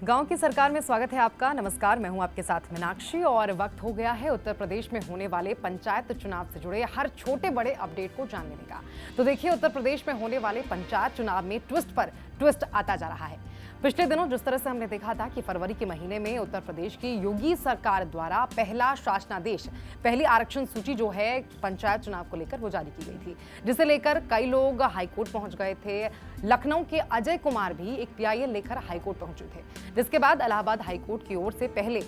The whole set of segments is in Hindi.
गांव की सरकार में स्वागत है आपका। नमस्कार, मैं हूं आपके साथ मीनाक्षी और वक्त हो गया है उत्तर प्रदेश में होने वाले पंचायत चुनाव से जुड़े हर छोटे बड़े अपडेट को जान लेने का। तो देखिए, उत्तर प्रदेश में होने वाले पंचायत चुनाव में ट्विस्ट पर ट्विस्ट आता जा रहा है। पिछले दिनों जिस तरह से हमने देखा था कि फरवरी के महीने में उत्तर प्रदेश की योगी सरकार द्वारा पहला शासनादेश, पहली आरक्षण सूची जो है पंचायत चुनाव को लेकर वो जारी की गई थी, जिसे लेकर कई लोग हाईकोर्ट पहुंच गए थे। लखनऊ के अजय कुमार भी एक पीआईएल लेकर हाईकोर्ट पहुंचे थे, जिसके बाद इलाहाबाद हाईकोर्ट की ओर से पहले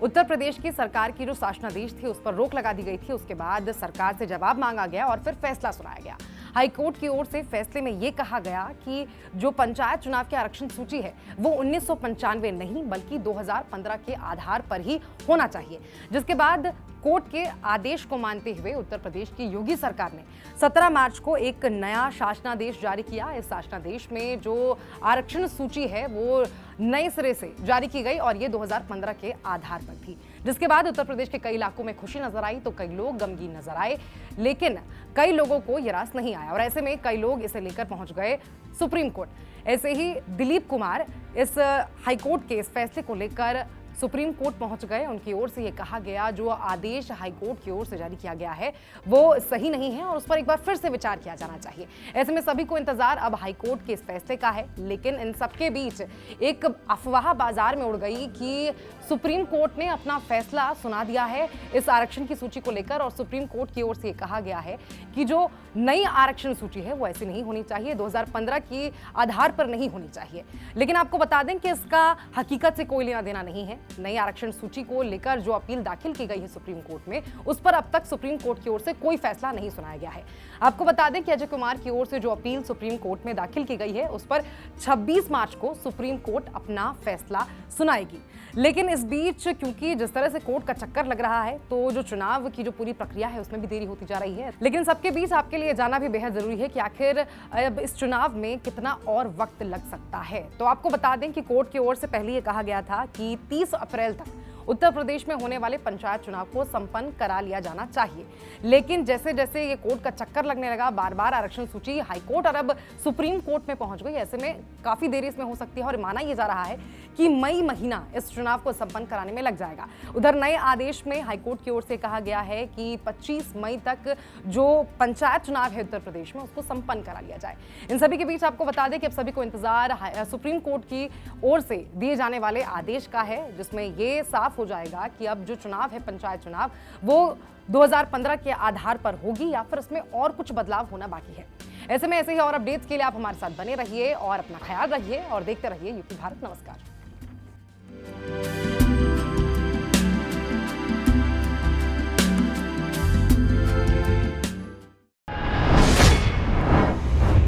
उत्तर प्रदेश की सरकार की जो शासनादेश थी उस पर रोक लगा दी गई थी। उसके बाद सरकार से जवाब मांगा गया और फिर फैसला सुनाया गया। हाईकोर्ट की ओर से फैसले में यह कहा गया कि जो पंचायत चुनाव की आरक्षण सूची है वो 1995 नहीं बल्कि 2015 के आधार पर ही होना चाहिए, जिसके बाद कोर्ट के आदेश को मानते हुए उत्तर प्रदेश की योगी सरकार ने 17 मार्च को एक नया शासनादेश जारी किया। इस शासनादेश में जो आरक्षण सूची है वो नए सिरे से जारी की गई और ये 2015 के आधार पर थी, जिसके बाद उत्तर प्रदेश के कई इलाकों में खुशी नजर आई तो कई लोग गमगीन नजर आए, लेकिन कई लोगों को ये रास नहीं आया और ऐसे में कई लोग इसे लेकर पहुंच गए सुप्रीम कोर्ट। ऐसे ही दिलीप कुमार इस हाईकोर्ट के इस फैसले को लेकर सुप्रीम कोर्ट पहुंच गए। उनकी ओर से ये कहा गया जो आदेश हाईकोर्ट की ओर से जारी किया गया है वो सही नहीं है और उस पर एक बार फिर से विचार किया जाना चाहिए। ऐसे में सभी को इंतजार अब हाईकोर्ट के इस फैसले का है, लेकिन इन सबके बीच एक अफवाह बाजार में उड़ गई कि सुप्रीम कोर्ट ने अपना फैसला सुना दिया है इस आरक्षण की सूची को लेकर और सुप्रीम कोर्ट की ओर से कहा गया है कि जो नई आरक्षण सूची है वो ऐसी नहीं होनी चाहिए, 2015 की आधार पर नहीं होनी चाहिए। लेकिन आपको बता दें कि इसका हकीकत से कोई लेना देना नहीं है। नई आरक्षण सूची को लेकर जो अपील दाखिल की गई है सुप्रीम कोर्ट में, उस पर अब तक सुप्रीम कोर्ट की ओर से कोई फैसला नहीं सुनाया गया है। आपको बता दें कि अजय कुमार की ओर से जो अपील सुप्रीम कोर्ट में दाखिल की गई है उस पर 26 मार्च को सुप्रीम कोर्ट अपना फैसला सुनाएगी। लेकिन इस बीच क्योंकि जिस तरह से कोर्ट का चक्कर लग रहा है तो जो चुनाव की जो पूरी प्रक्रिया है उसमें भी देरी होती जा रही है। लेकिन सबके बीच आपके लिए जानना भी बेहद जरूरी है कि आखिर अब इस चुनाव में कितना और वक्त लग सकता है। तो आपको बता दें कि कोर्ट की ओर से पहले ये कहा गया था कि 30 अप्रैल तक उत्तर प्रदेश में होने वाले पंचायत चुनाव को संपन्न करा लिया जाना चाहिए, लेकिन जैसे जैसे ये कोर्ट का चक्कर लगने लगा, बार बार आरक्षण सूची हाईकोर्ट और अब सुप्रीम कोर्ट में पहुंच गई। ऐसे में काफी देरी इसमें हो सकती है और माना यह जा रहा है कि मई महीना इस चुनाव को संपन्न कराने में लग जाएगा। उधर नए आदेश में हाईकोर्ट की ओर से कहा गया है कि 25 मई तक जो पंचायत चुनाव है उत्तर प्रदेश में उसको संपन्न करा लिया जाए। इन सभी के बीच आपको बता दें कि अब सभी को इंतजार सुप्रीम कोर्ट की ओर से दिए जाने वाले आदेश का है, जिसमें ये साफ हो जाएगा कि अब जो चुनाव है पंचायत चुनाव वो 2015 के आधार पर होगी या फिर इसमें और कुछ बदलाव होना बाकी है। ऐसे में ऐसे ही और अपडेट्स के लिए आप हमारे साथ बने रहिए और अपना ख्याल रखिए और देखते रहिए यूपी भारत। नमस्कार।